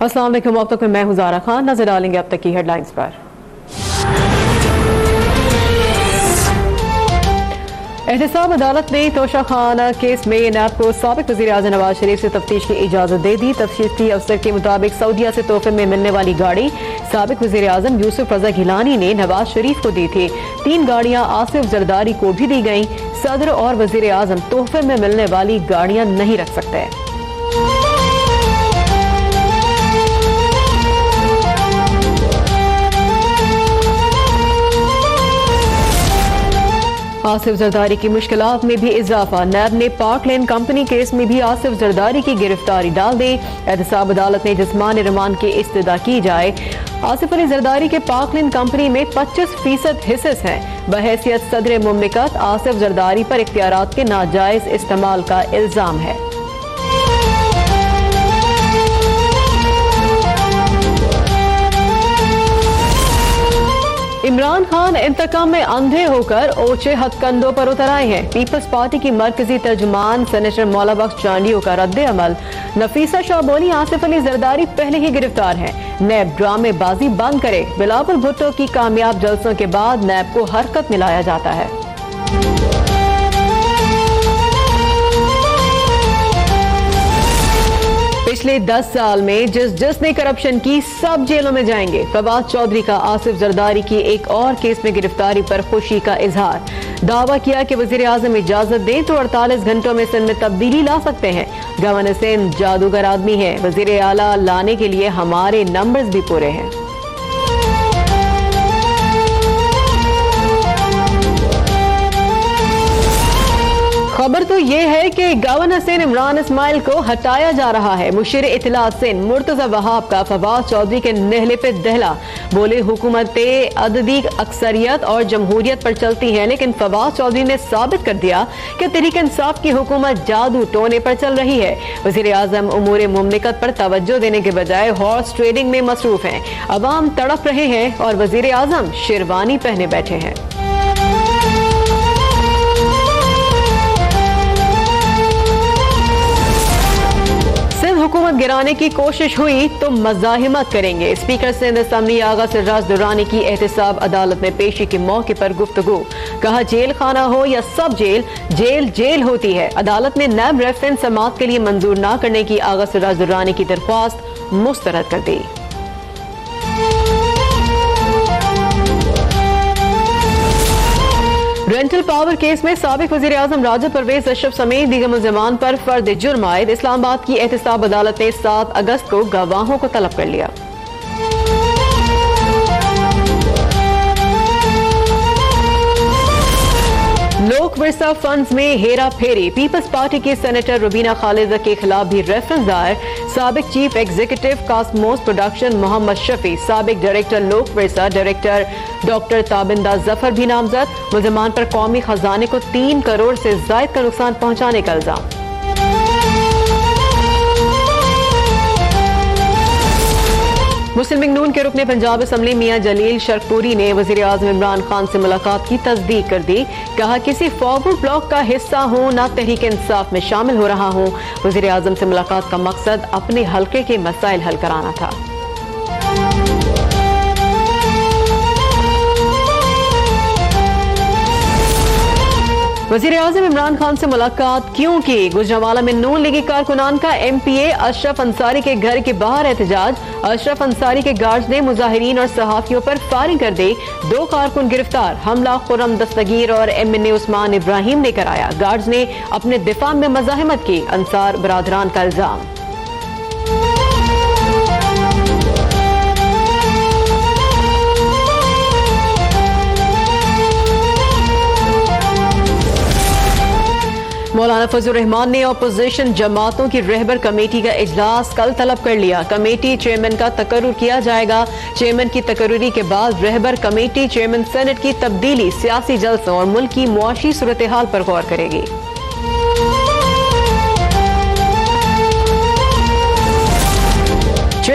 अस्सलाम वालेकुम। अब तक मैं हूं ज़ारा खान। नजर डालेंगे अब तक की हेडलाइंस पर। एहतसाब अदालत ने तोशाखाना केस में नैब को साबिक वज़ीर आज़म नवाज शरीफ से तफ्तीश की इजाजत दे दी। तफ्तीशी अफसर के मुताबिक सऊदीया से तोहफे में मिलने वाली गाड़ी साबिक वज़ीर आज़म यूसुफ रज़ा गिलानी ने नवाज शरीफ को दी थी। 3 गाड़ियां आसिफ जरदारी को भी दी गईं। सदर और वज़ीर आज़म तोहफे में मिलने वाली गाड़ियां नहीं रख सकते। आसिफ जरदारी की मुश्किलात में भी इजाफा। नैब ने पार्क लेन कंपनी केस में भी आसिफ जरदारी की गिरफ्तारी डाल दी। एहतसाब अदालत ने जिस्मानी रिमांड की इस्तदा की जाए। आसिफ अली जरदारी के पार्क लेन कंपनी में 25% हिस्से हैं। बहैसियत सदर मुमलिकत आसिफ जरदारी पर इख्तियारात के नाजायज इस्तेमाल का इल्जाम है। इमरान खान इंतकाम में अंधे होकर ओछे हथकंडों पर उतर आए हैं। पीपल्स पार्टी की मरकजी तर्जुमान सेनेटर मौला बख्श चांडियों का रद्द अमल। नफीसा शाह बोली आसिफ अली जरदारी पहले ही गिरफ्तार हैं। नैब ड्रामेबाजी बंद करे। बिलावल भुट्टो की कामयाब जलसों के बाद नैब को हरकत में लाया जाता है। पिछले 10 साल में जिसने करप्शन की सब जेलों में जाएंगे। फवाद चौधरी का आसिफ जरदारी की एक और केस में गिरफ्तारी पर खुशी का इजहार। दावा किया कि वजीर आजम इजाजत दें तो 48 घंटों में सिंध में तब्दीली ला सकते हैं। गवर्नर सिंध जादूगर आदमी है। वजीर आला लाने के लिए हमारे नंबर्स भी पूरे हैं। खबर तो ये है कि गवर्नर सिंध इमरान इस्माइल को हटाया जा रहा है। मुशीर इत्तलात सिंध मुर्तजा वहाब का फवाद चौधरी के नहले पे दहला। बोले हुकूमतें अददी अक्सरियत और जमहूरियत पर चलती हैं, लेकिन फवाद चौधरी ने साबित कर दिया कि तहरीक इंसाफ की हुकूमत जादू टोने पर चल रही है। वज़ीर आज़म उमूर मुमलिकत पर तवज्जो देने के बजाय हॉर्स ट्रेडिंग में मसरूफ हैं। अवाम तड़प रहे हैं और वज़ीर आज़म शेरवानी पहने बैठे हैं। हुकूमत गिराने की कोशिश हुई तो मज़ाहिमत करेंगे। स्पीकर सिंध असम्बली आगा सिर्राज दुरानी की एहतसाब अदालत में पेशी के मौके पर गुफ्तगू। कहा जेल खाना हो या सब जेल, जेल जेल होती है। अदालत ने नैब रेफरेंस समाअत के लिए मंजूर न करने की आगा सिर्राज दुरानी की दरख्वास्त मुस्तरद कर दी। रेंटल पावर केस में साबिक वज़ीर आज़म राजा परवेज अशरफ समेत दीगर मुल्ज़िमान पर फर्द जुर्म आयद। इस्लामाबाद की एहतसाब अदालत ने 7 अगस्त को गवाहों को तलब कर लिया। लोक विरसा फंड्स में हेरा फेरी। पीपल्स पार्टी की सेनेटर रुबीना खालिदा के खिलाफ भी रेफरेंस दायर। साबिक chief executive Cosmos production Mohammad Shafi, साबिक director Lok Virsa director doctor Tabinda Zafar भी नामजद। मुल्ज़िमान पर कौमी खजाने को 3 करोड़ से ज़ायद का नुकसान पहुंचाने का इल्जाम। मुस्लिम लीग नून के रुकने पंजाब असम्बली मियां जलील शरकपुरी ने वज़ीर आज़म इमरान खान से मुलाकात की तस्दीक कर दी। कहा किसी फॉरवर्ड ब्लॉक का हिस्सा हूं ना तहरीक इंसाफ में शामिल हो रहा हूं। वज़ीर आज़म से मुलाकात का मकसद अपने हल्के के मसाइल हल कराना था। वज़ीर आज़म इमरान खान से मुलाकात क्यों की? गुजरांवाला में नून लीगी कारकुनान का MPA अशरफ अंसारी के घर के बाहर एहतजाज। अशरफ अंसारी के गार्ड्स ने मुजाहिरीन और सहाफियों पर फायरिंग कर दी। 2 कारकुन गिरफ्तार। हमला खुर्रम दस्तगीर और MNA उस्मान इब्राहिम ने कराया। गार्ड्स ने अपने दिफा में मज़ाहिमत की। अंसार बरादरान का इल्जाम। मौलाना फजल रहमान ने अपोजिशन जमातों की रहबर कमेटी का इजलास कल तलब कर लिया। कमेटी चेयरमैन का तकर्रुर किया जाएगा। चेयरमैन की तकर्रुरी के बाद रहबर कमेटी चेयरमैन सेनेट की तब्दीली, सियासी जलसों और मुल्क की मुआशी सूरत हाल पर गौर करेगी।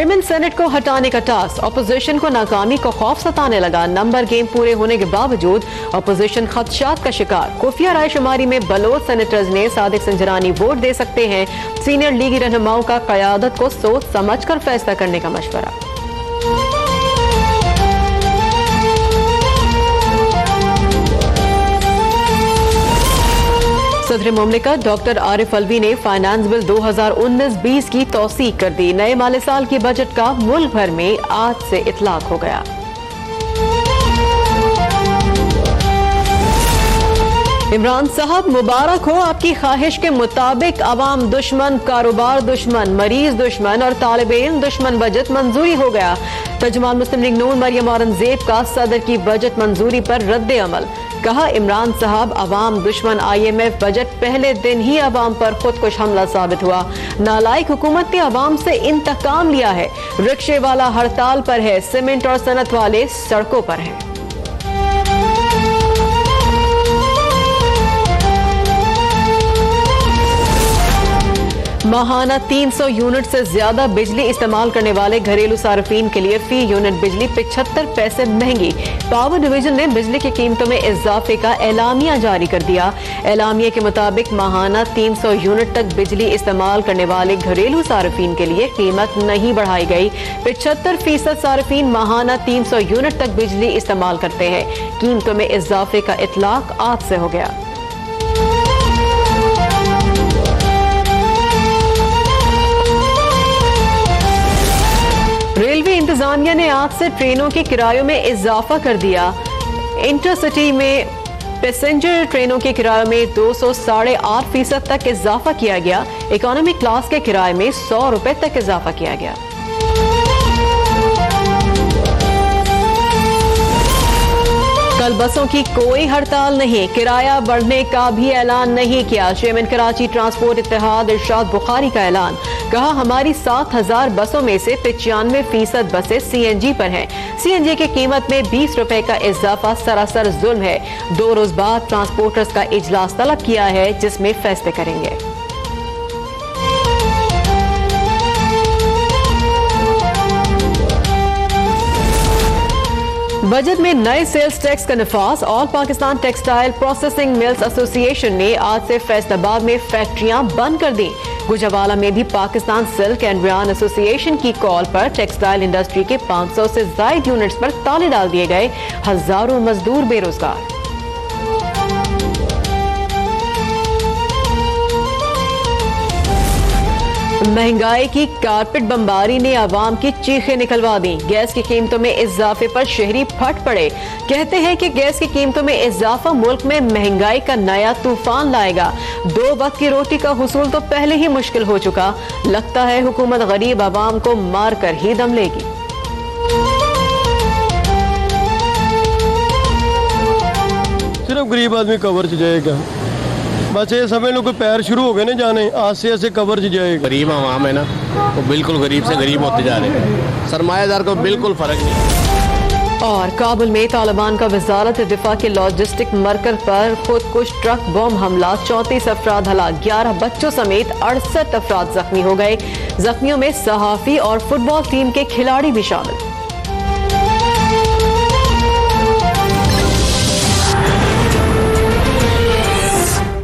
चेयरमैन सेनेट को हटाने का टास्क, ऑपोजिशन को नाकामी को खौफ सताने लगा। नंबर गेम पूरे होने के बावजूद ऑपोजिशन खदशात का शिकार। खुफिया राय शुमारी में बलोच सेनेटर्स ने सादिक संजरानी वोट दे सकते हैं। सीनियर लीगी रहनुमाओं का क़यादत को सोच समझकर फैसला करने का मशवरा। सदर मुमलिकत डॉक्टर आरिफ अलवी ने फाइनेंस बिल 2019-20 की तौसीक कर दी। नए माली साल की बजट का मुल्क भर में आज से इतलाक हो गया। इमरान साहब मुबारक हो, आपकी ख्वाहिश के मुताबिक अवाम दुश्मन, कारोबार दुश्मन, मरीज दुश्मन और तालिब इल्म दुश्मन बजट मंजूरी हो गया। तर्जुमान मुस्लिम लीग नून मरियम औरंगजेब का सदर की बजट मंजूरी पर रद्द अमल। कहा, इमरान साहब अवाम दुश्मन IMF बजट पहले दिन ही अवाम पर खुदकुश हमला साबित हुआ। नालायक हुकूमत ने अवाम से इंतकाम लिया है। रिक्शे वाला हड़ताल पर है, सीमेंट और सनत वाले सड़कों पर हैं। माहाना 300 यूनिट से ज्यादा बिजली इस्तेमाल करने वाले घरेलू सार्फिन के लिए फी यूनिट बिजली 75 पैसे महंगी। पावर डिवीजन ने बिजली की कीमतों में इजाफे का एलामिया जारी कर दिया। एलामिया के मुताबिक माहाना 300 यूनिट तक बिजली इस्तेमाल करने वाले घरेलू सार्फिन के लिए कीमत नहीं बढ़ाई गई। 75% सार्फिन माहाना 300 यूनिट तक बिजली इस्तेमाल करते हैं। कीमतों में इजाफे का इतलाक आज से हो गया। रेलवे इंतजामिया ने आज से ट्रेनों के किरायों में इजाफा कर दिया। इंटरसिटी में पैसेंजर ट्रेनों के किरायों में 208.5% तक इजाफा किया गया। इकोनॉमी क्लास के किराए में 100 रुपए तक इजाफा किया गया। कल बसों की कोई हड़ताल नहीं, किराया बढ़ने का भी ऐलान नहीं किया। चेयरमैन कराची ट्रांसपोर्ट इत्तेहाद इरशाद बुखारी का ऐलान। कहा, हमारी 7000 बसों में से 95% बसें CNG पर हैं। CNG की कीमत में 20 रुपए का इजाफा सरासर जुल्म है। 2 रोज बाद ट्रांसपोर्टर्स का इजलास तलब किया है, जिसमें फैसले करेंगे। बजट में नए सेल्स टैक्स का नफाज। All Pakistan textile processing mills association ने आज से फैसलाबाद में फैक्ट्रियां बंद कर दी। गुजरावाला में भी Pakistan silk and rayon association की कॉल पर टेक्सटाइल इंडस्ट्री के 500 से ज्यादा यूनिट्स पर ताले डाल दिए गए। हजारों मजदूर बेरोजगार। महंगाई की कारपेट बमबारी ने आवाम की चीखें निकलवा दी। गैस की कीमतों में इजाफे पर शहरी फट पड़े। कहते हैं कि गैस की कीमतों में इजाफा मुल्क में महंगाई का नया तूफान लाएगा। 2 वक्त की रोटी का हुसूल तो पहले ही मुश्किल हो चुका। लगता है हुकूमत गरीब आवाम को मार कर ही दम लेगी। सिर्फ गरीब आदमी कवर च जाएगा। बस ये समझ लो कि पैर शुरू हो गए ना जाने, आज से ऐसे कवर च जाएगा। गरीब आवाम है ना, वो बिल्कुल गरीब से गरीब होते जा रहे हैं। सरमायादार को बिल्कुल फर्क नहीं। और काबुल में तालिबान का वजारत दिफा के लॉजिस्टिक मरकज पर खुदकुश ट्रक बम हमला। 34 अफराद हलाक, 11 बच्चों समेत 68 अफराद जख्मी हो गए। जख्मियों में सहाफी और फुटबॉल टीम के खिलाड़ी भी शामिल।